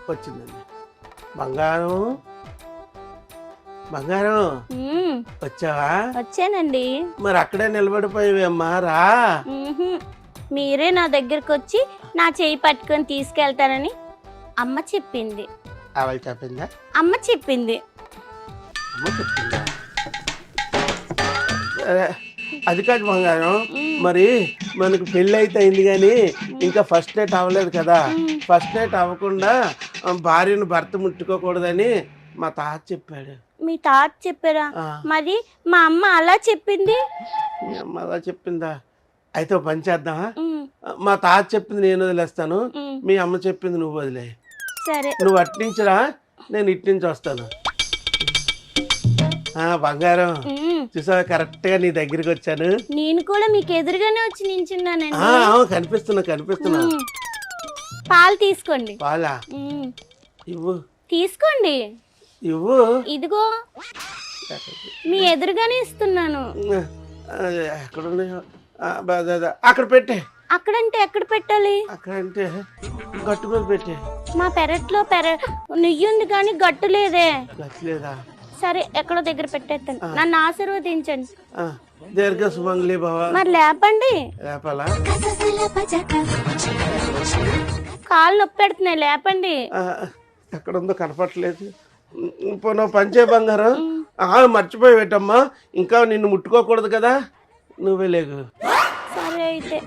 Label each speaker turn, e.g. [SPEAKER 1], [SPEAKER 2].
[SPEAKER 1] వచ్చిందండి. బంగారం బంగారం వచ్చావా?
[SPEAKER 2] వచ్చానండి.
[SPEAKER 1] మరి అక్కడే నిలబడిపోయావమ్మా, రా.
[SPEAKER 2] మీరే నా దగ్గరకు వచ్చి నా చేయి పట్టుకొని తీసుకెళ్తానని అమ్మ చెప్పింది.
[SPEAKER 1] అవల్ చెప్పిందా?
[SPEAKER 2] అమ్మ చెప్పింది.
[SPEAKER 1] అమ్మ చెప్పిందా? సరే, అది కాదు బంగారం. మరి మనకు పెళ్ళి అయితే అయింది కానీ ఇంకా ఫస్ట్ నైట్ అవ్వలేదు కదా. ఫస్ట్ నైట్ అవ్వకుండా భార్యను భర్త ముట్టుకోకూడదని మా తాత చెప్పాడు.
[SPEAKER 2] మీ తాత చెప్పారా? మరి మా అమ్మ అలా చెప్పింది.
[SPEAKER 1] మీ అమ్మ అలా చెప్పిందా? అయితే ఓ పని చేద్దామా? మా తాత చెప్పింది నేను వదిలేస్తాను, మీ అమ్మ చెప్పింది నువ్వు వదిలే.
[SPEAKER 2] సరే,
[SPEAKER 1] నువ్వు అట్నుంచిరా, నేను ఇట్నుంచి వస్తాను. బంగారం చూసావా, కరెక్ట్ గా నీ దగ్గరికి వచ్చాను.
[SPEAKER 2] నేను కూడా మీకు ఎదురుగానే వచ్చి నించున్నానండి.
[SPEAKER 1] కనిపిస్తున్నా.
[SPEAKER 2] పాలు తీసుకోండి.
[SPEAKER 1] పాలా? ఇవ్వు.
[SPEAKER 2] తీసుకోండి.
[SPEAKER 1] ఇవ్వు.
[SPEAKER 2] ఇదిగో మీ ఎదురుగానే ఇస్తున్నాను.
[SPEAKER 1] ఎక్కడున్నాయో? అక్కడ పెట్టే.
[SPEAKER 2] అక్కడంటే ఎక్కడ పెట్టాలి?
[SPEAKER 1] అక్కడంటే గట్టు మీద పెట్టే.
[SPEAKER 2] మా పెరట్లో నెయ్యి ఉంది కానీ గట్టు లేదే.
[SPEAKER 1] గట్టు లేదా?
[SPEAKER 2] సరే, ఎక్కడో దగ్గర పెట్టేస్తాను. నన్ను ఆశీర్వదించండి.
[SPEAKER 1] దీర్ఘ సుమంగళి భవ.
[SPEAKER 2] మరి లేపండి.
[SPEAKER 1] లేపాలా?
[SPEAKER 2] కాళ్ళు నొప్పి పెడుతున్నాయి, లేపండి.
[SPEAKER 1] ఎక్కడుందో కనపట్లేదు. పోను పంచే బంగారం. మర్చిపోయి పెట్టమ్మా, ఇంకా నిన్ను ముట్టుకోకూడదు కదా, నువ్వే లేగు.
[SPEAKER 2] సరే అయితే.